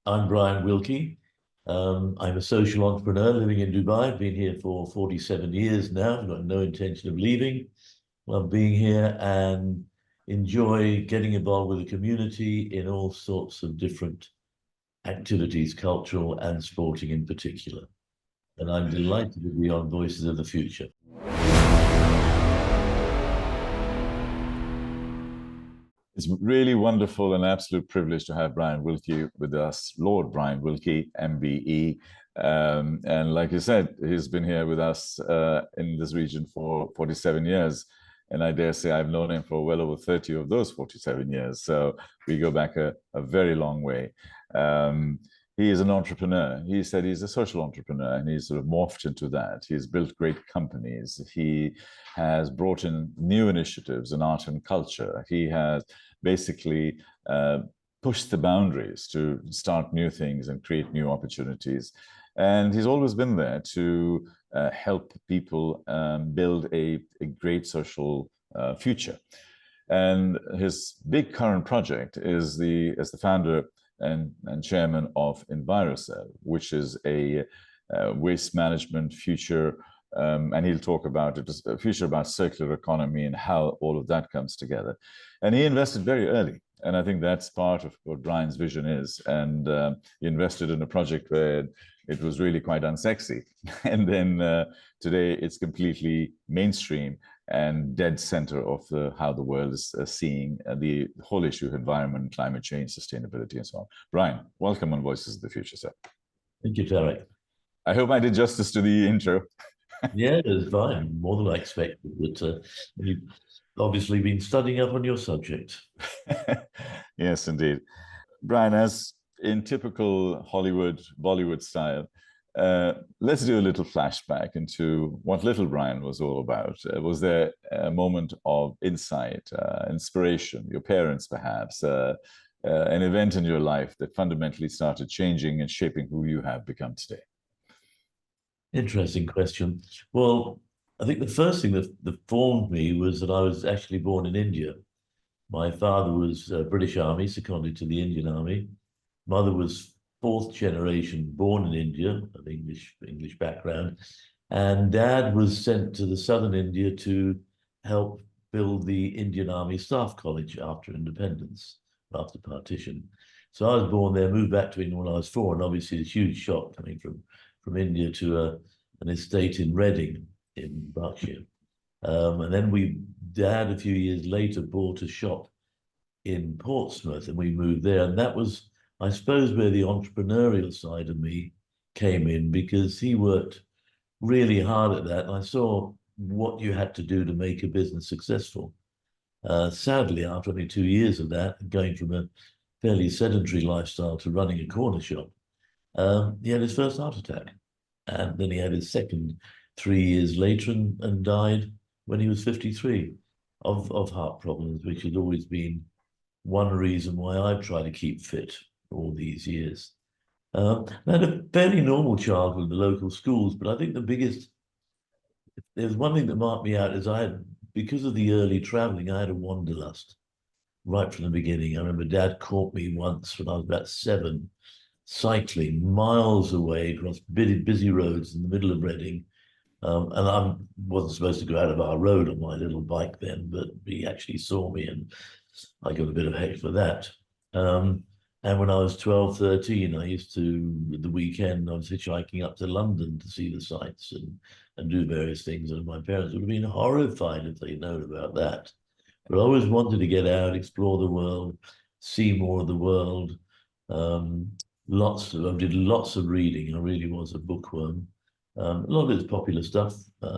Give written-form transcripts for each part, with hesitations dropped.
I'm Brian Wilkie. I'm a social entrepreneur living in Dubai. I've been here for 47 years now. I've got no intention of leaving. Love being here and enjoy getting involved with the community in all sorts of different activities, cultural and sporting in particular. And I'm delighted to be on Voices of the Future. It's really wonderful and absolute privilege to have Brian Wilkie with us, Lord Brian Wilkie, MBE. And like you said, he's been here with us in this region for 47 years. And I dare say I've known him for well over 30 of those 47 years. So we go back a very long way. He is an entrepreneur. He said he's a social entrepreneur, and he's sort of morphed into that. He's built great companies. He has brought in new initiatives in art and culture. He has basically pushed the boundaries to start new things and create new opportunities. And he's always been there to help people build a great social future. And his big current project is as the founder and chairman of EnviroCell, which is a waste management future, and he'll talk about it, a future about circular economy and how all of that comes together. And he invested very early, and I think that's part of what Brian's vision is. And he invested in a project where it was really quite unsexy, and then today it's completely mainstream and dead center of how the world is seeing the whole issue of environment, climate change, sustainability, and so on. Brian, welcome on Voices of the Future, sir. Thank you, Tarek. I hope I did justice to the intro. Yeah, it's fine. More than I expected. But you've obviously been studying up on your subject. Yes, indeed. Brian, as in typical Hollywood, Bollywood style, let's do a little flashback into what little Brian was all about. Was there a moment of insight, inspiration, your parents perhaps, an event in your life that fundamentally started changing and shaping who you have become today? Interesting question. Well, I think the first thing that formed me was that I was actually born in India. My father was British Army, seconded to the Indian Army. Mother was fourth generation, born in India, of English background, and Dad was sent to the southern India to help build the Indian Army Staff College after independence, after partition. So I was born there, moved back to England when I was 4, and obviously a huge shock coming from India to an estate in Reading in Berkshire. And then Dad, a few years later, bought a shop in Portsmouth, and we moved there, and that was, I suppose, where the entrepreneurial side of me came in, because he worked really hard at that. And I saw what you had to do to make a business successful. Sadly, after only 2 years of that, going from a fairly sedentary lifestyle to running a corner shop, he had his first heart attack. And then he had his second 3 years later and died when he was 53 of heart problems, which had always been one reason why I've tried to keep fit all these years. I had a fairly normal childhood in the local schools, but I think there's one thing that marked me out is because of the early traveling, I had a wanderlust right from the beginning. I remember Dad caught me once when I was about 7, cycling miles away across busy roads in the middle of Reading. And I wasn't supposed to go out of our road on my little bike then, but he actually saw me and I got a bit of heck for that. And when I was 12, 13, I used to, at the weekend, I was hitchhiking up to London to see the sights and do various things. And my parents would have been horrified if they'd known about that. But I always wanted to get out, explore the world, see more of the world. I did lots of reading. I really was a bookworm. A lot of it's popular stuff. Read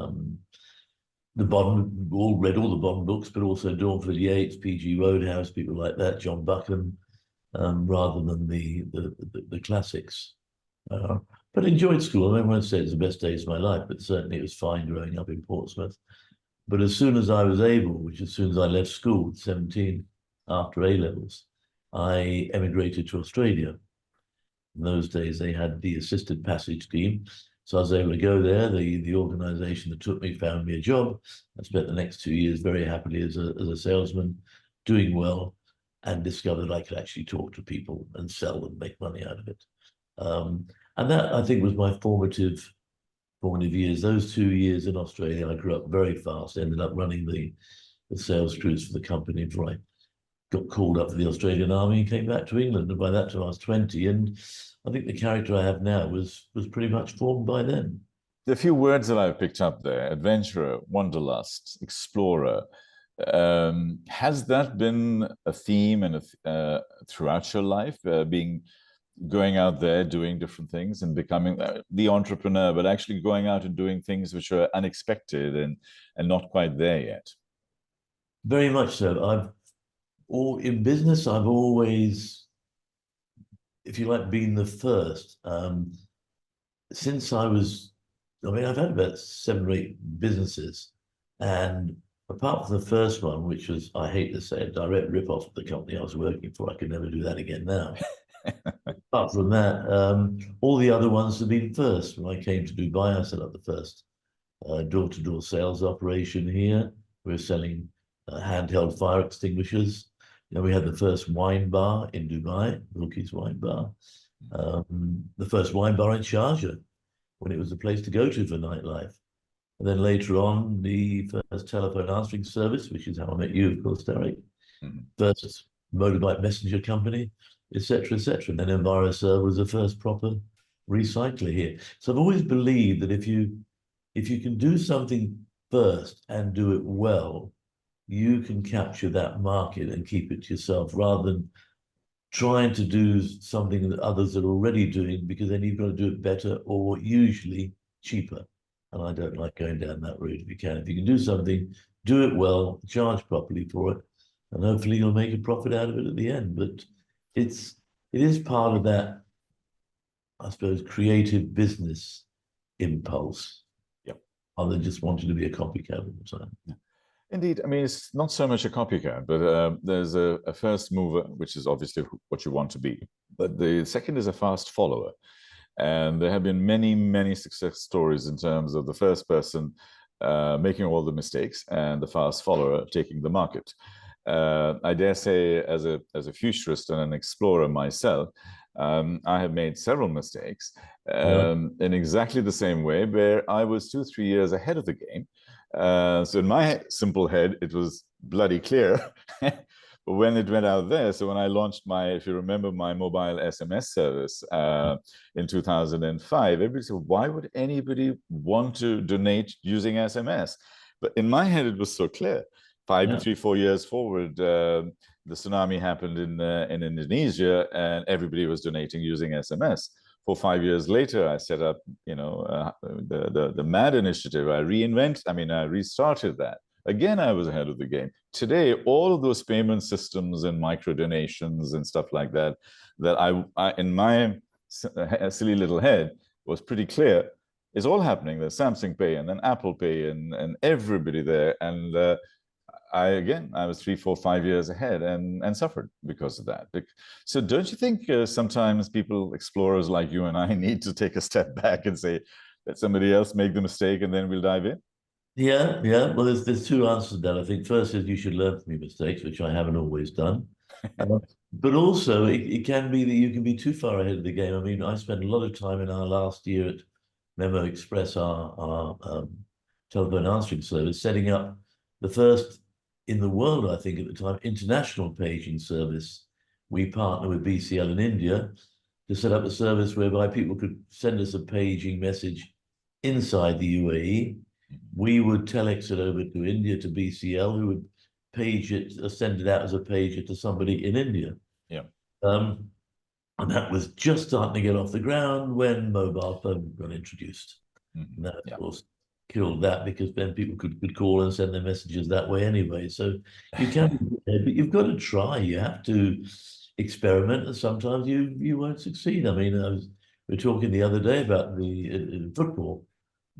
all the Bond books, but also Dawnford Yates, P.G. Wodehouse, people like that, John Buchan, rather than the classics. But enjoyed school. I won't say it's the best days of my life, but certainly it was fine growing up in Portsmouth. But as soon as I was able, which as soon as I left school at 17, after A-levels, I emigrated to Australia. In those days, they had the assisted passage scheme. So I was able to go there. The organization that took me found me a job. I spent the next 2 years very happily as a salesman, doing well. and discovered that I could actually talk to people and sell and make money out of it. And that, I think, was my formative years. Those 2 years in Australia, I grew up very fast, ended up running the sales crews for the company before I got called up for the Australian Army and came back to England. And by that time I was 20. And I think the character I have now was pretty much formed by then. The few words that I've picked up there: adventurer, wanderlust, explorer. Has that been a theme and throughout your life, going out there, doing different things and becoming the entrepreneur, but actually going out and doing things which are unexpected and not quite there yet? Very much so. In business, I've always, if you like, been the first. Since I've had about 7 or 8 businesses, and apart from the first one, which was, I hate to say, a direct rip-off of the company I was working for, I could never do that again now. Apart from that, all the other ones have been first. When I came to Dubai, I set up the first door-to-door sales operation here. We were selling handheld fire extinguishers. We had the first wine bar in Dubai, Wilkie's Wine Bar. The first wine bar in Sharjah, when it was a place to go to for nightlife. And then later on, the first telephone answering service, which is how I met you, of course, Derek. First motorbike messenger company, etc., etc. And then EnviroServe was the first proper recycler here. So I've always believed that if you can do something first and do it well, you can capture that market and keep it to yourself, rather than trying to do something that others are already doing, because then you've got to do it better or usually cheaper. And I don't like going down that route. If you can do something, do it well, charge properly for it, and hopefully you'll make a profit out of it at the end. But it is part of that, I suppose, creative business impulse. Yep. Rather than just wanting to be a copycat all the time. Yeah. Indeed. I mean, it's not so much a copycat, but there's a first mover, which is obviously what you want to be. But the second is a fast follower. And there have been many, many success stories in terms of the first person making all the mistakes and the fast follower taking the market. I dare say, as a futurist and an explorer myself, I have made several mistakes in exactly the same way, where I was 2-3 years ahead of the game. So in my simple head, it was bloody clear. But when it went out there, so when I launched if you remember, my mobile SMS service in 2005, everybody said, why would anybody want to donate using SMS? But in my head, it was so clear. 4 years forward, the tsunami happened in Indonesia, and everybody was donating using SMS. 4 or 5 years later, I set up, the MAD initiative. I restarted that. Again, I was ahead of the game. Today, all of those payment systems and micro donations and stuff like that, that I in my silly little head was pretty clear, is all happening. There's Samsung Pay and then Apple Pay and everybody there. And I was 3, 4, 5 years ahead and suffered because of that. So don't you think sometimes people, explorers like you and I, need to take a step back and say, let somebody else make the mistake and then we'll dive in? Yeah. Well, there's 2 answers to that. I think first is you should learn from your mistakes, which I haven't always done. But also it can be that you can be too far ahead of the game. I mean, I spent a lot of time in our last year at Memo Express, our telephone answering service, setting up the first in the world, I think at the time, international paging service. We partner with BCL in India to set up a service whereby people could send us a paging message inside the UAE. We would telex it over to India to BCL, who would page it, or send it out as a pager to somebody in India. Yeah. And that was just starting to get off the ground when mobile phone got introduced. And that, of course, killed that, because then people could call and send their messages that way anyway. So you can, but you've got to try. You have to experiment, and sometimes you won't succeed. I mean, we were talking the other day about in football.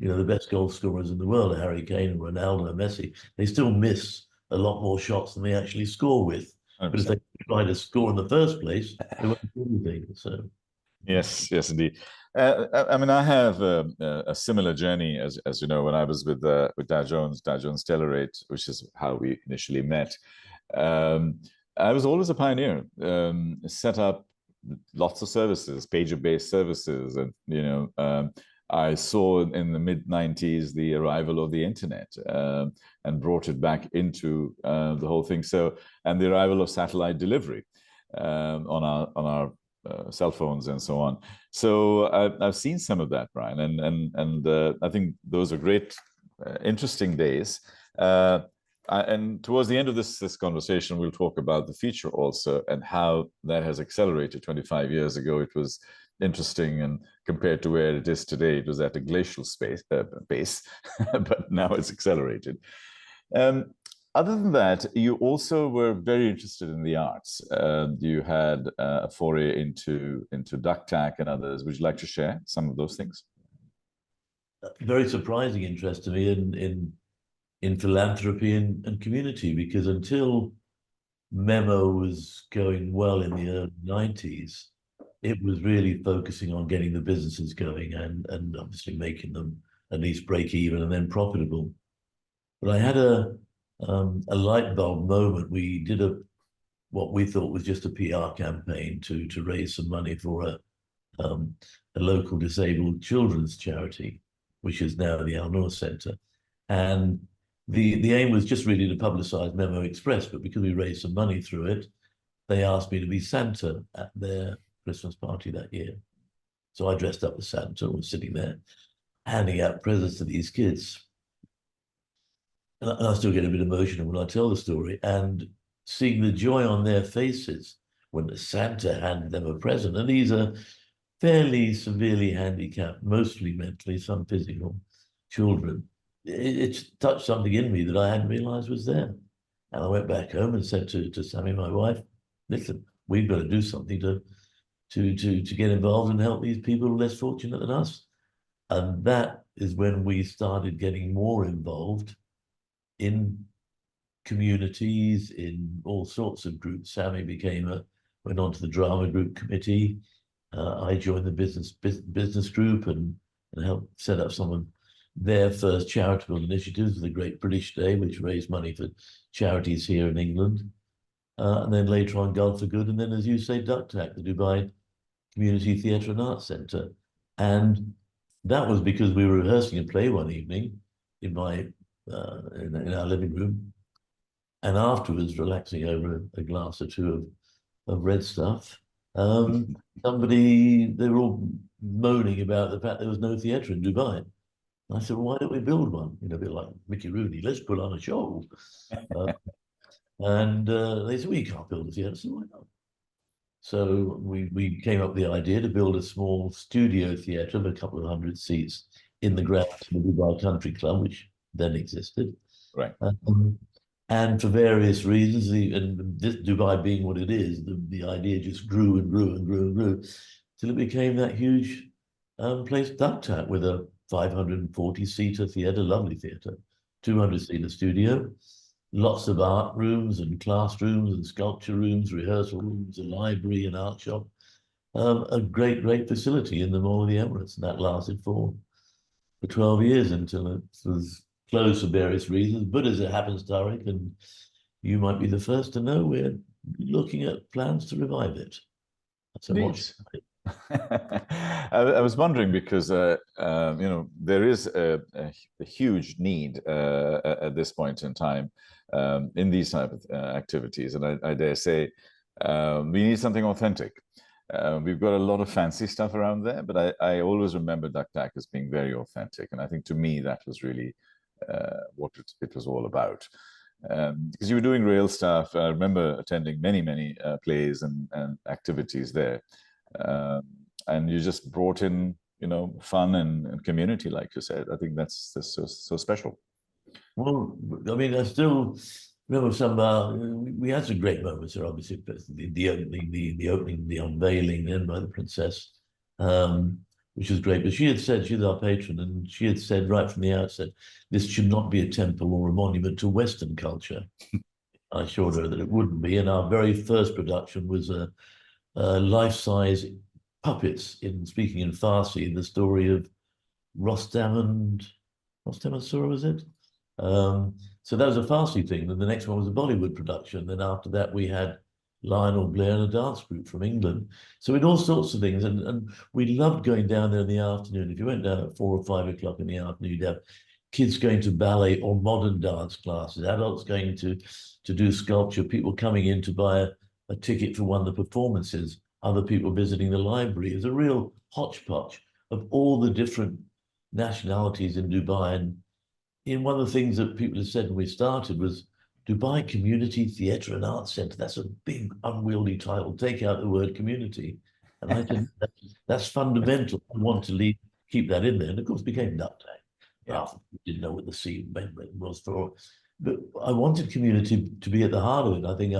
The best goal scorers in the world are Harry Kane, Ronaldo, Messi. They still miss a lot more shots than they actually score with. 100%. But if they try to score in the first place, they won't do anything. So, yes, indeed. I have a similar journey, as you know, when I was with Dow Jones Telerate, which is how we initially met. I was always a pioneer. Set up lots of services, pager-based services, and I saw in the mid-90s the arrival of the internet, and brought it back into the whole thing. So, and the arrival of satellite delivery on our cell phones and so on. So I've seen some of that, Brian, and I think those are great, interesting days. And towards the end of this conversation, we'll talk about the future also and how that has accelerated. 25 years ago, it was interesting, and compared to where it is today, it was at a glacial pace, but now it's accelerated. Other than that, you also were very interested in the arts. You had a foray into duck tack and others. Would you like to share some of those things? Very surprising interest to me in philanthropy and community, because until Memo was going well in the early 90s, it was really focusing on getting the businesses going and obviously making them at least break even and then profitable. But I had a light bulb moment. We did what we thought was just a PR campaign to raise some money for a local disabled children's charity, which is now the Al Noor Centre. And the aim was just really to publicize Memo Express, but because we raised some money through it, they asked me to be Santa at their Christmas party that year. So I dressed up as Santa and was sitting there handing out presents to these kids. And I still get a bit emotional when I tell the story, and seeing the joy on their faces when the Santa handed them a present. And these are fairly severely handicapped, mostly mentally, some physical children. It touched something in me that I hadn't realized was there. And I went back home and said to Sammy, my wife, listen, we've got to do something to get involved and help these people less fortunate than us. And that is when we started getting more involved in communities, in all sorts of groups. Sammy went on to the drama group committee. I joined the business group and helped set up some of their first charitable initiatives, the Great British Day, which raised money for charities here in England. And then later on, Gulf for Good. And then, as you say, DuckTack, the Dubai Community Theatre and Arts Centre. And that was because we were rehearsing a play one evening in in our living room, and afterwards relaxing over a glass or two of red stuff. They were all moaning about the fact there was no theatre in Dubai. I said, well, why don't we build one? A bit like Mickey Rooney, let's put on a show. And they said, well, you can't build a theatre. So why not? So we came up with the idea to build a small studio theatre of a couple of hundred seats in the grounds of the Dubai Country Club, which then existed. Right. And for various reasons, and this Dubai being what it is, the idea just grew and grew and grew and grew till it became that huge place, DuckTack, with a 540-seater theatre, lovely theatre, 200-seater studio, lots of art rooms and classrooms and sculpture rooms, rehearsal rooms, a library, an art shop, a great, great facility in the Mall of the Emirates. And that lasted for 12 years until it was closed for various reasons. But as it happens, Tariq, and you might be the first to know, we're looking at plans to revive it. So watch. I was wondering because there is a huge need at this point in time in these type of activities, and I dare say we need something authentic. We've got a lot of fancy stuff around there, but I always remember DuckTack as being very authentic, and I think to me that was really what it was all about. Because you were doing real stuff. I remember attending many plays and activities there. And you just brought in, fun and community, like you said. I think that's so special. Well, I mean, I still remember some. We had some great moments there. Obviously, the opening, the unveiling, then by the princess, which was great. But she had said, she's our patron, and she had said right from the outset, this should not be a temple or a monument to Western culture. I assured her that it wouldn't be. And our very first production was a life-size puppets speaking in Farsi, the story of Rostam and Surah, was it? So that was a Farsi thing. Then the next one was a Bollywood production. Then after that, we had Lionel Blair and a dance group from England. So we had all sorts of things, and we loved going down there in the afternoon. If you went down at 4 or 5 o'clock in the afternoon, you'd have kids going to ballet or modern dance classes, adults going to do sculpture, people coming in to buy a ticket for one of the performances, other people visiting the library. It was a real hodgepodge of all the different nationalities in Dubai. And one of the things that people have said when we started was Dubai Community Theatre and Arts Centre. That's a big, unwieldy title. Take out the word community. And I said, that's fundamental. I want to keep that in there. And of course, it became Nut Day. Yeah. We didn't know what the C was for. But I wanted community to be at the heart of it. I think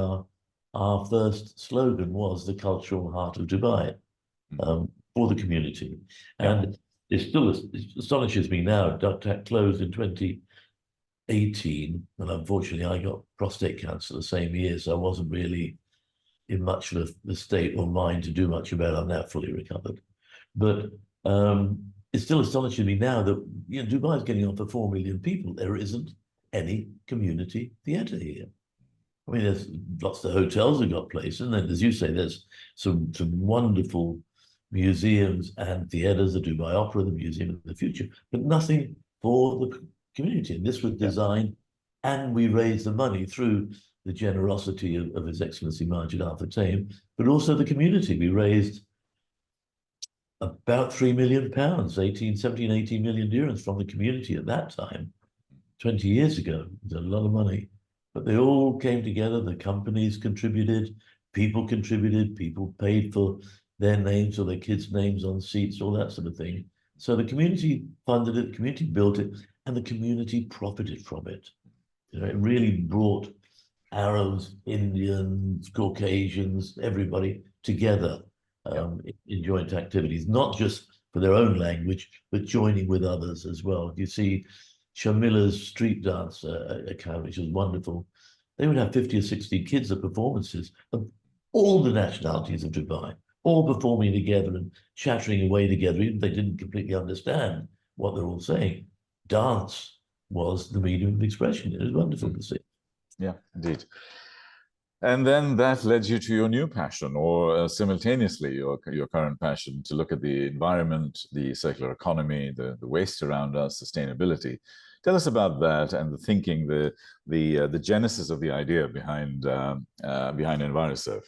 our first slogan was the cultural heart of Dubai, for the community. And it still astonishes me now. Duck closed in 2018, and unfortunately I got prostate cancer the same year, so I wasn't really in much of a state or mind to do much about it. I'm now fully recovered. But it still astonishes me now that Dubai is getting on for 4 million people. There isn't any community theatre here. I mean, there's lots of hotels have got places, and then, as you say, there's some wonderful museums and theatres, the Dubai Opera, the Museum of the Future, but nothing for the community. And this was designed, and we raised the money through the generosity of His Excellency Majid Al Futtaim, but also the community. We raised about £3 million, 18 million dirhams from the community at that time, 20 years ago. It was a lot of money. But they all came together, the companies contributed, people paid for their names or their kids' names on seats, all that sort of thing. So the community funded it, the community built it, and the community profited from it. It really brought Arabs, Indians, Caucasians, everybody together in joint activities, not just for their own language, but joining with others as well. You see Shamila's street dance account, which was wonderful. They would have 50 or 60 kids at performances of all the nationalities of Dubai, all performing together and chattering away together, even if they didn't completely understand what they're all saying. Dance was the medium of expression. It was wonderful to see. Yeah, indeed. And then that led you to your new passion, or simultaneously your current passion, to look at the environment, the circular economy, the waste around us, sustainability. Tell us about that and the thinking, the genesis of the idea behind EnviroServe.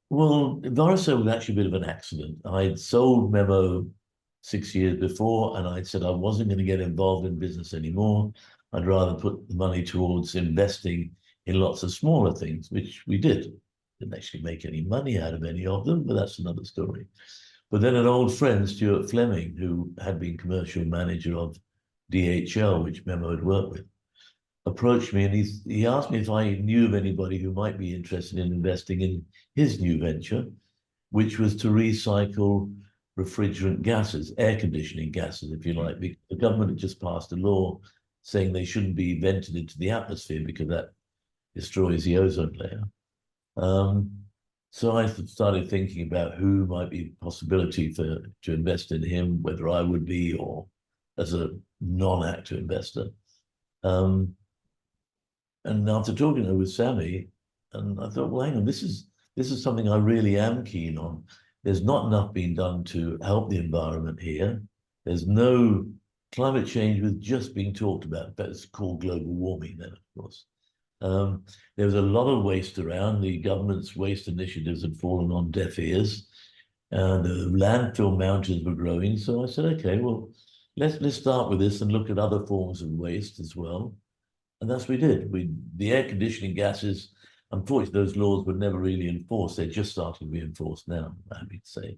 Well, EnviroServe was actually a bit of an accident. I'd sold Memo 6 years before, and I'd said I wasn't going to get involved in business anymore. I'd rather put the money towards investing in lots of smaller things, which we did. Didn't actually make any money out of any of them, but that's another story. But then an old friend, Stuart Fleming, who had been commercial manager of DHL, which Memo had worked with, approached me, and he asked me if I knew of anybody who might be interested in investing in his new venture, which was to recycle refrigerant gases, air conditioning gases, if you like, because the government had just passed a law saying they shouldn't be vented into the atmosphere because that destroys the ozone layer. So I started thinking about who might be a possibility to invest in him, whether I would be or as a non-active investor. And after talking with Sammy, and I thought, well, hang on, this is something I really am keen on. There's not enough being done to help the environment here. There's no climate change was just being talked about, but it's called global warming then, of course. There was a lot of waste around. The government's waste initiatives had fallen on deaf ears, and the landfill mountains were growing. So I said, okay, well, let's start with this and look at other forms of waste as well. And that's what we did. The air conditioning gases, unfortunately, those laws were never really enforced. They're just starting to be enforced now, I'm happy to say.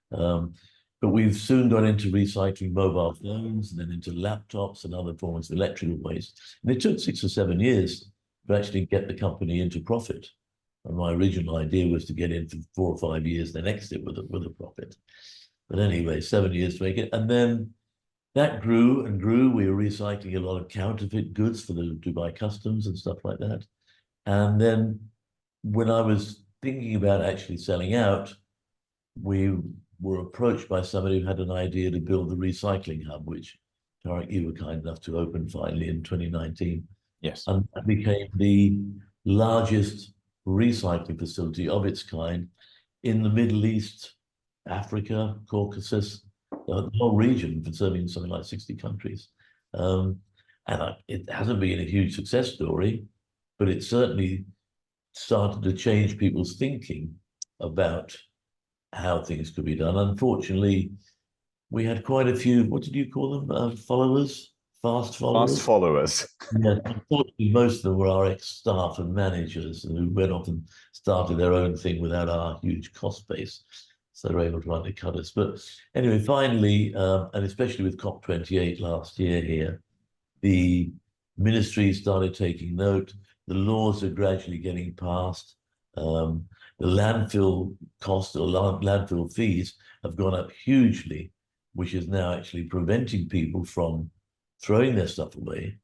But we've soon got into recycling mobile phones and then into laptops and other forms of electrical waste. And it took 6 or 7 years to actually get the company into profit. And my original idea was to get in for 4 or 5 years, then exit with a profit. But anyway, 7 years to make it. And then that grew and grew. We were recycling a lot of counterfeit goods for the Dubai customs and stuff like that. And then when I was thinking about actually selling out, we were approached by somebody who had an idea to build the recycling hub, which Tarek, you were kind enough to open finally in 2019. Yes. And that became the largest recycling facility of its kind in the Middle East, Africa, Caucasus, the whole region, concerning something like 60 countries. It hasn't been a huge success story, but it certainly started to change people's thinking about how things could be done. Unfortunately, we had quite a few, what did you call them? Followers? Fast followers? Fast followers. Yeah, unfortunately, most of them were our ex-staff and managers who went off and started their own thing without our huge cost base. So they were able to undercut us. But anyway, finally, and especially with COP28 last year here, the ministry started taking note. The laws are gradually getting passed. The landfill costs or landfill fees have gone up hugely, which is now actually preventing people from throwing their stuff away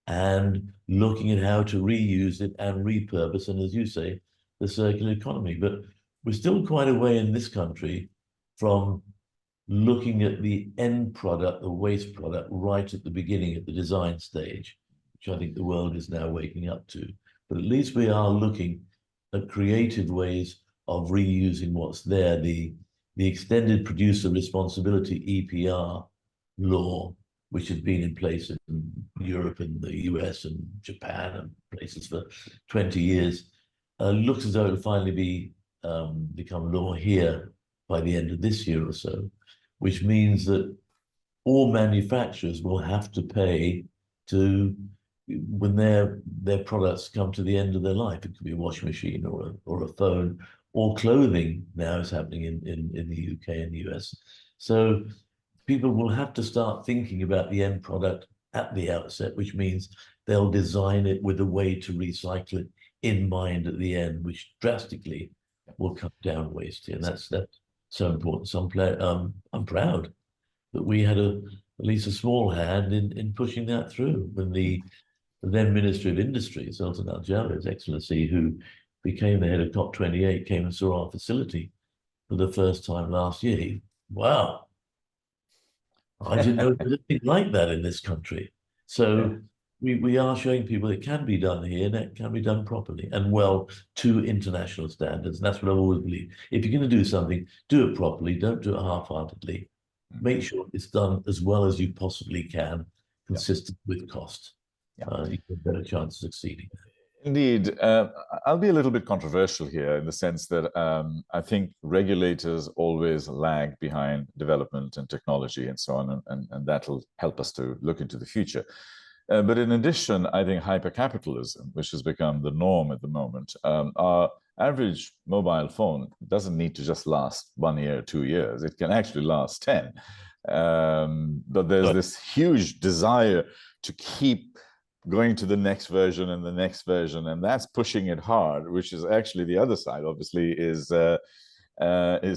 and looking at how to reuse it and repurpose, and as you say, the circular economy. But we're still quite a way in this country from looking at the end product, the waste product, right at the beginning, at the design stage, which I think the world is now waking up to. But at least we are looking at creative ways of reusing what's there. The extended producer responsibility, EPR law, which has been in place in Europe and the US and Japan and places for 20 years, looks as though it'll finally become law here by the end of this year or so, which means that all manufacturers will have to pay to, when their products come to the end of their life. It could be a washing machine or a phone, or clothing now is happening in the UK and the US. So people will have to start thinking about the end product at the outset, which means they'll design it with a way to recycle it in mind at the end, which drastically will cut down waste here. And that's so important. So I'm proud that we had at least a small hand in pushing that through. When the then Minister of Industry, Sultan Al Jaber, His Excellency, who became the head of COP28, came and saw our facility for the first time last year. Wow, I didn't know there was anything like that in this country. So we are showing people it can be done here, and it can be done properly and well to international standards. And that's what I've always believed. If you're going to do something, do it properly. Don't do it half-heartedly. Make sure it's done as well as you possibly can, consistent with cost. You have a better chance of succeeding. Indeed. I'll be a little bit controversial here in the sense that I think regulators always lag behind development and technology and so on, and that'll help us to look into the future. But in addition, I think hypercapitalism, which has become the norm at the moment, our average mobile phone doesn't need to just last 1 year, 2 years. It can actually last 10. But there's this huge desire to keep going to the next version and the next version, and that's pushing it hard, which is actually the other side, obviously, is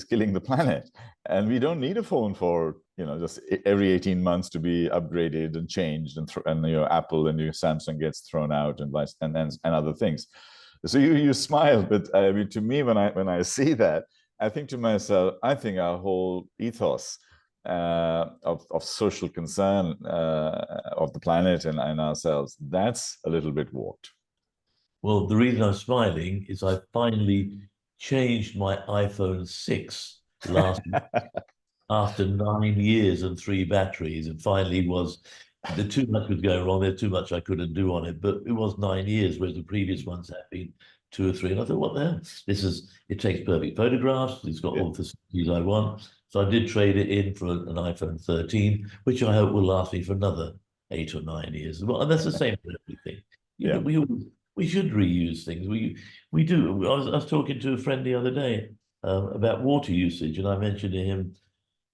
killing the planet. And we don't need a phone for, just every 18 months to be upgraded and changed, and Apple and your Samsung gets thrown out and other things. So you smile, but I mean, to me, when I see that, I think to myself, I think our whole ethos of social concern of the planet and ourselves, that's a little bit warped. Well, the reason I'm smiling is I finally changed my iPhone 6 last week after 9 years and 3 batteries, and finally too much was going wrong. There's too much I couldn't do on it, but it was 9 years, whereas the previous ones had been 2 or 3. And I thought, what the hell? It takes perfect photographs. It's got all the facilities I want. So I did trade it in for an iPhone 13, which I hope will last me for another 8 or 9 years. Well, and that's the same for everything. We should reuse things. We do. I was talking to a friend the other day about water usage, and I mentioned to him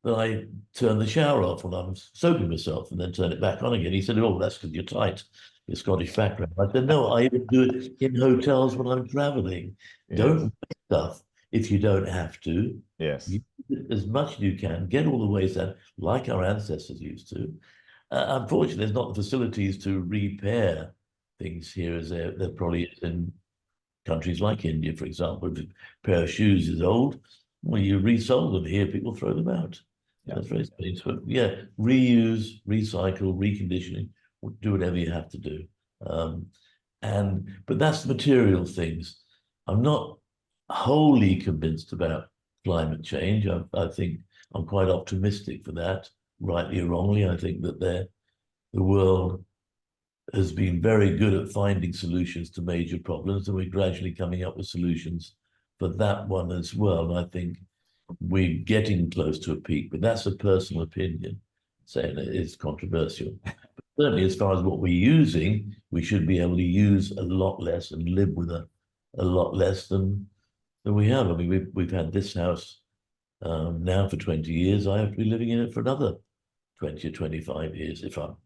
that I turn the shower off when I'm soaping myself and then turn it back on again. He said, "Oh, that's because you're tight, your Scottish background." I said, "No, I even do it in hotels when I'm traveling. Yes. Don't make stuff if you don't have to. Yes. You do as much as you can, get all the ways out, like our ancestors used to. Unfortunately, there's not the facilities to repair things here as there probably is in countries like India, for example. If a pair of shoes is old, well, you resold them. Here, people throw them out. Yeah. That's very strange. But yeah, reuse, recycle, reconditioning, do whatever you have to do. But that's material things. I'm not wholly convinced about climate change. I think I'm quite optimistic for that, rightly or wrongly. I think that the world has been very good at finding solutions to major problems, and we're gradually coming up with solutions for that one as well. And I think we're getting close to a peak, but that's a personal opinion, saying it is controversial. But certainly, as far as what we're using, we should be able to use a lot less and live with a lot less than we have. I mean, we've had this house now for 20 years. I have to be living in it for another 20 or 25 years if I'm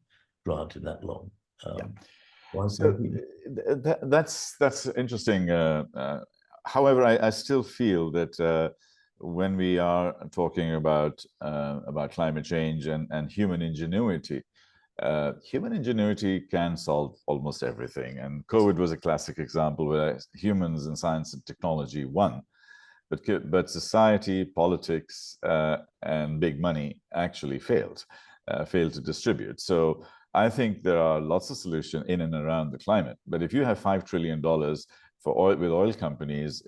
granted that long. So that's interesting. However, I still feel that when we are talking about climate change and human ingenuity can solve almost everything. And COVID was a classic example where humans in science and technology won, but society, politics, and big money actually failed to distribute. So I think there are lots of solutions in and around the climate. But if you have $5 trillion for oil companies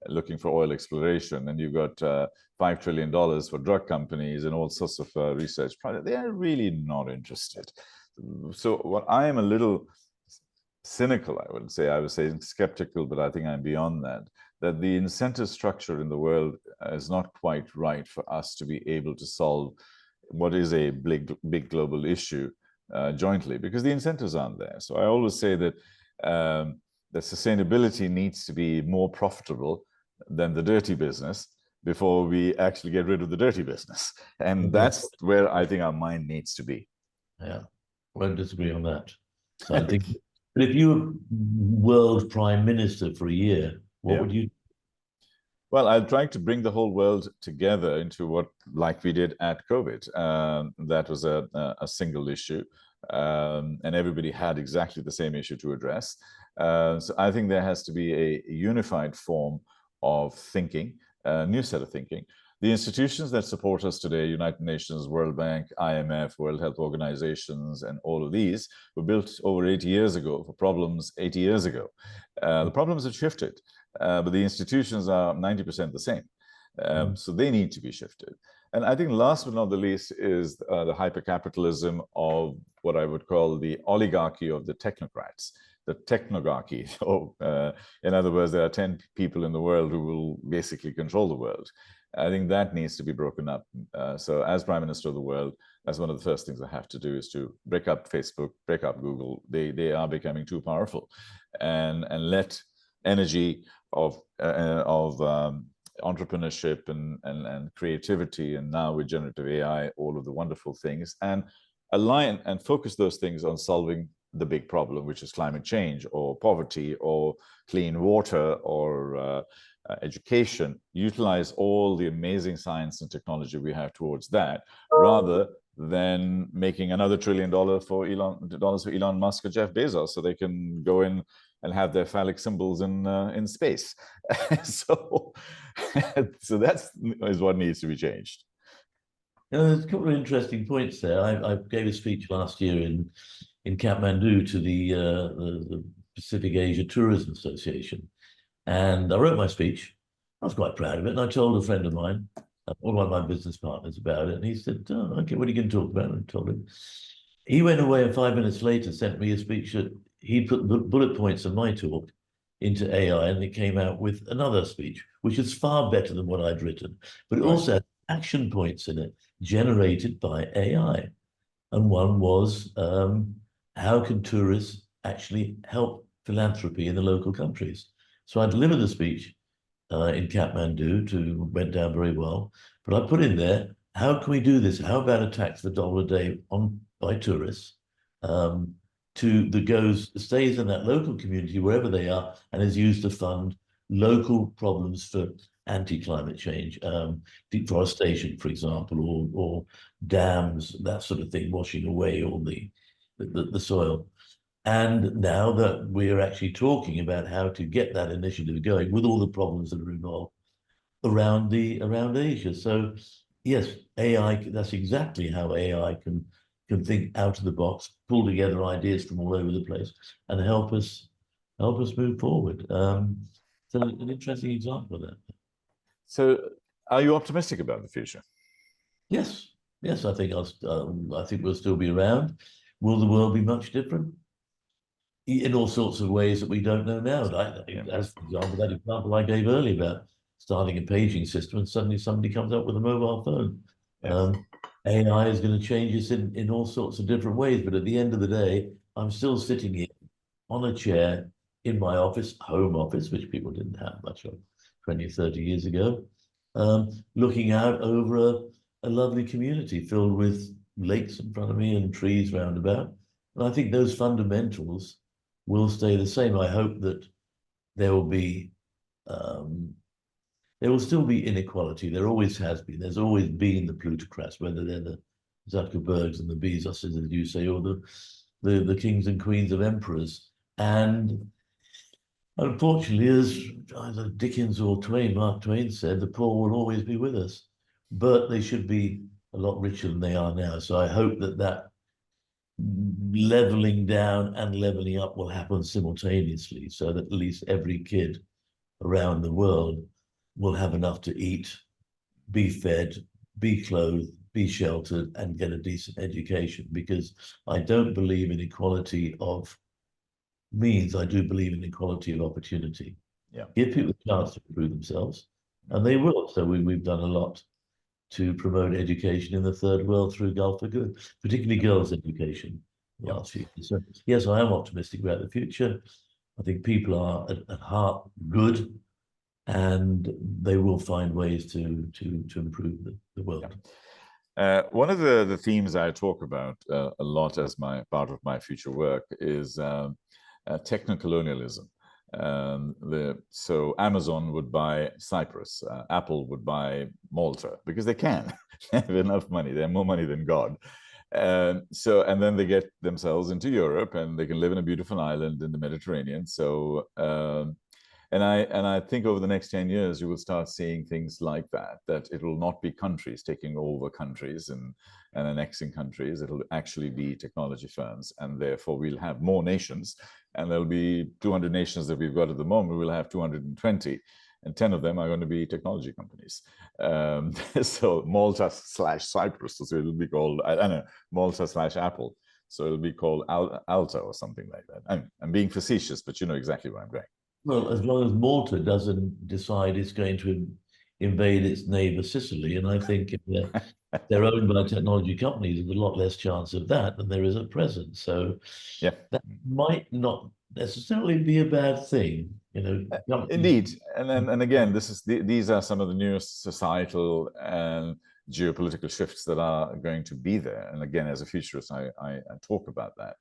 looking for oil exploration, and you've got $5 trillion for drug companies and all sorts of research projects, they are really not interested. So what I am a little cynical, I would say skeptical, but I think I'm beyond that the incentive structure in the world is not quite right for us to be able to solve what is a big global issue jointly, because the incentives aren't there. So I always say that that sustainability needs to be more profitable than the dirty business before we actually get rid of the dirty business. And that's where I think our mind needs to be. Yeah, won't disagree on that. So I think, but if you were world prime minister for a year, what would you do? Well, I'm trying to bring the whole world together into what, like we did at COVID. That was a single issue, and everybody had exactly the same issue to address. So I think there has to be a unified form of thinking, a new set of thinking. The institutions that support us today, United Nations, World Bank, IMF, World Health Organizations, and all of these were built over 80 years ago for problems 80 years ago. The problems have shifted, but the institutions are 90% the same. So they need to be shifted. And I think last but not the least is the hypercapitalism of what I would call the oligarchy of the technocrats, the technography. So in other words, there are 10 people in the world who will basically control the world. I think that needs to be broken up. So as Prime Minister of the world, that's one of the first things I have to do, is to break up Facebook, break up Google. They are becoming too powerful, and let energy of entrepreneurship and creativity, and now with generative AI, all of the wonderful things, and align and focus those things on solving the big problem, which is climate change or poverty or clean water or education. Utilize all the amazing science and technology we have towards that, rather than making another $1 trillion for Elon Musk or Jeff Bezos, so they can go in and have their phallic symbols in space. So that's what needs to be changed. There's a couple of interesting points there. I gave a speech last year in Kathmandu to the Pacific Asia Tourism Association, and I wrote my speech. I was quite proud of it, and I told a friend of mine, one of my business partners, about it, and he said, "Oh, okay, what are you going to talk about?" And I told him. He went away, and 5 minutes later sent me a speech that he put the bullet points of my talk into AI, and it came out with another speech, which is far better than what I'd written. But it also had action points in it generated by AI. And one was, how can tourists actually help philanthropy in the local countries? So I delivered the speech in Kathmandu, went down very well. But I put in there, how can we do this? How about a tax of $1 a day by tourists that stays in that local community wherever they are, and is used to fund local problems for anti-climate change, deforestation, for example, or dams, that sort of thing, washing away all the soil. And now that we're actually talking about how to get that initiative going with all the problems that are involved around Asia. So yes, AI, that's exactly how AI can think out of the box, pull together ideas from all over the place, and help us move forward. So an interesting example of that. So, are you optimistic about the future? Yes, yes, I think I think we'll still be around. Will the world be much different? In all sorts of ways that we don't know now. As for example, that example I gave earlier about starting a paging system and suddenly somebody comes up with a mobile phone. Yes. AI is going to change us in all sorts of different ways, but at the end of the day, I'm still sitting here on a chair in my office, home office, which people didn't have much of 20, 30 years ago, looking out over a lovely community filled with lakes in front of me and trees round about. And I think those fundamentals will stay the same. I hope that there will be there will still be inequality. There always has been. There's always been the plutocrats, whether they're the Zuckerbergs and the Bezoses, as you say, or the kings and queens of emperors. And unfortunately, as either Dickens or Mark Twain said, the poor will always be with us, but they should be a lot richer than they are now. So I hope that leveling down and leveling up will happen simultaneously, so that at least every kid around the world will have enough to eat, be fed, be clothed, be sheltered, and get a decent education. Because I don't believe in equality of means, I do believe in equality of opportunity. Yeah. Give people a chance to improve themselves, and they will. So we've done a lot to promote education in the third world through Gulf for Good, particularly girls' education last few years. So yes, I am optimistic about the future. I think people are at heart good, and they will find ways to improve the world. One of the themes I talk about a lot as my part of my future work is techno-colonialism. So Amazon would buy Cyprus, Apple would buy Malta, because they can. They have enough money. They have more money than God. And then they get themselves into Europe, and they can live in a beautiful island in the Mediterranean. So and I think over the next 10 years, you will start seeing things like that it will not be countries taking over countries and annexing countries. It'll actually be technology firms, and therefore we'll have more nations, and there'll be 200 nations that we've got at the moment. We'll have 220, and 10 of them are going to be technology companies. So Malta/Cyprus, so it'll be called, I don't know, Malta/Apple. So it'll be called Alta or something like that. I'm being facetious, but you know exactly where I'm going. Well, as long as Malta doesn't decide it's going to invade its neighbor Sicily, and I think if they're owned by technology companies, there's a lot less chance of that than there is at present. So yeah, that might not necessarily be a bad thing, you know. Indeed, and again, these are some of the newest societal and geopolitical shifts that are going to be there. And again, as a futurist, I talk about that.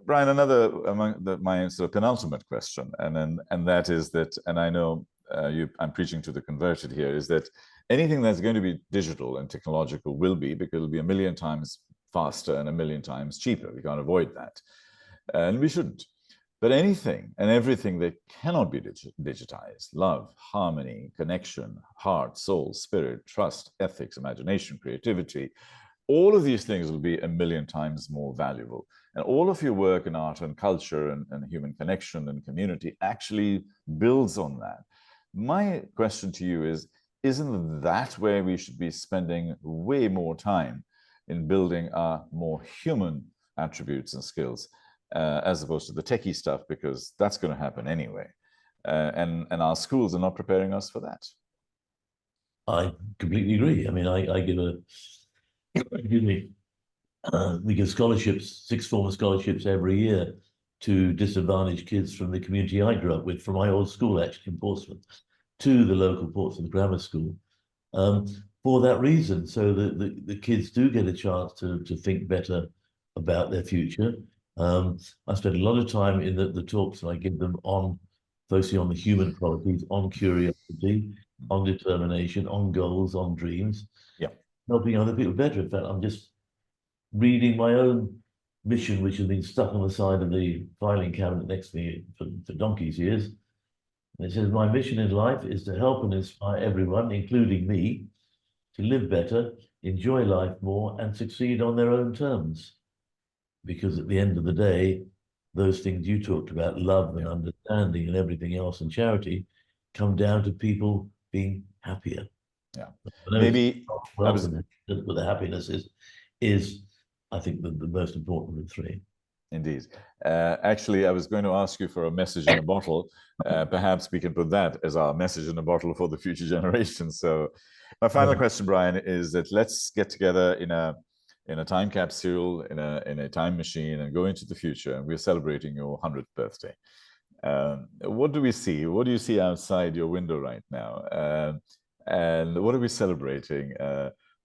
Brian, another among my sort of penultimate question, and that is that, and I know I'm preaching to the converted here, is that anything that's going to be digital and technological will be, because it'll be 1 million times faster and 1 million times cheaper. We can't avoid that, and we shouldn't. But anything and everything that cannot be digitized, love, harmony, connection, heart, soul, spirit, trust, ethics, imagination, creativity, all of these things will be 1 million times more valuable. And all of your work in art and culture and human connection and community actually builds on that. My question to you is, isn't that where we should be spending way more time in building our more human attributes and skills, as opposed to the techie stuff, because that's going to happen anyway. And our schools are not preparing us for that. I completely agree. I mean, I give excuse me, we give scholarships, sixth form scholarships every year to disadvantaged kids from the community I grew up with, from my old school, actually, in Portsmouth, to the local Portsmouth Grammar School, for that reason, so that the kids do get a chance to think better about their future. I spend a lot of time in the talks that I give them on focusing on the human qualities, on curiosity, on determination, on goals, on dreams, helping other people better. In fact, I'm just reading my own mission, which has been stuck on the side of the filing cabinet next to me for donkey's years. And it says, my mission in life is to help and inspire everyone, including me, to live better, enjoy life more, and succeed on their own terms. Because at the end of the day, those things you talked about, love and understanding and everything else, and charity, come down to people being happier. Yeah. I know Maybe I wealth was and but the happiness is I think the most important of the three. indeed. Actually, I was going to ask you for a message in a bottle. Perhaps we can put that as our message in a bottle for the future generations. So, my final question, Brian, is that let's get together in a time capsule, in a time machine, and go into the future. And we're celebrating your 100th birthday. What do we see? What do you see outside your window right now? And what are we celebrating?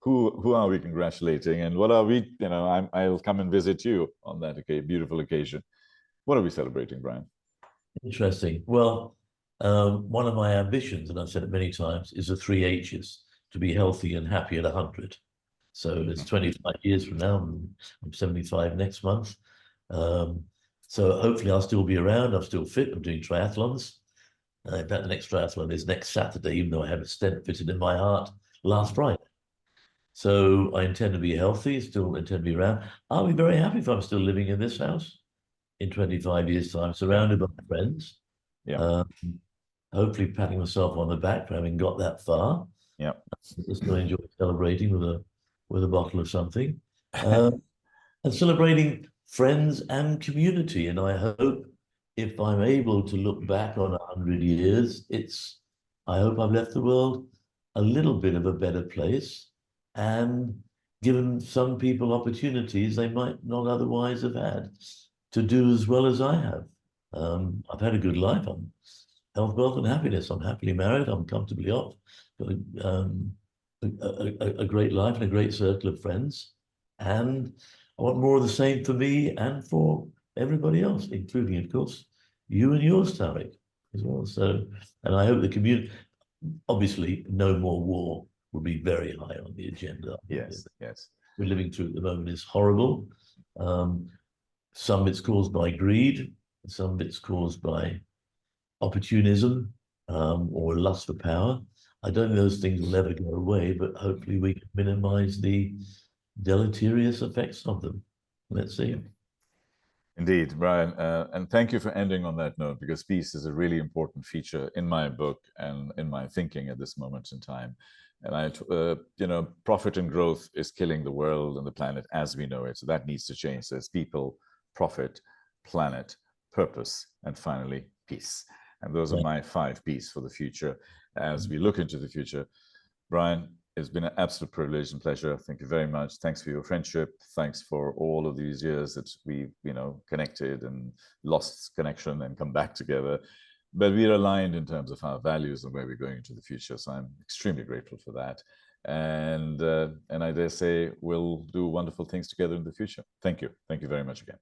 Who are we congratulating? And what are we? I'll come and visit you on that beautiful occasion. What are we celebrating, Brian? Interesting. Well, one of my ambitions, and I've said it many times, is the 3 H's: to be healthy and happy at 100. So it's 25 years from now. I'm 75 next month. So hopefully I'll still be around. I'm still fit. I'm doing triathlons. In fact, the next triathlon is next Saturday, even though I had a stent fitted in my heart last Friday. So I intend to be healthy, still intend to be around. I'll be very happy if I'm still living in this house in 25 years' time, surrounded by friends. Yeah. Hopefully patting myself on the back for having got that far. Yeah. Just going to enjoy celebrating with a bottle of something. And celebrating friends and community. And I hope if I'm able to look back on 100 years, I hope I've left the world a little bit of a better place and given some people opportunities they might not otherwise have had to do as well as I have. I've had a good life. I'm health, wealth, and happiness. I'm happily married. I'm comfortably off. Got a great life and a great circle of friends. And I want more of the same for me and for everybody else, including, of course, you and yours, Tariq, as well. So, and I hope the community, obviously, no more war would be very high on the agenda. Yes, yes. We're living through at the moment is horrible. Some of it's caused by greed, some of it's caused by opportunism or lust for power. I don't think those things will ever go away, but hopefully we can minimize the deleterious effects of them. Let's see. Indeed, Brian, and thank you for ending on that note, because peace is a really important feature in my book and in my thinking at this moment in time. And profit and growth is killing the world and the planet as we know it. So that needs to change. So it's people, profit, planet, purpose, and finally, peace. And those are my 5 P's for the future as we look into the future. Brian, it's been an absolute privilege and pleasure. Thank you very much. Thanks for your friendship. Thanks for all of these years that we've, connected and lost connection and come back together. But we're aligned in terms of our values and where we're going into the future. So I'm extremely grateful for that. And I dare say we'll do wonderful things together in the future. Thank you. Thank you very much again.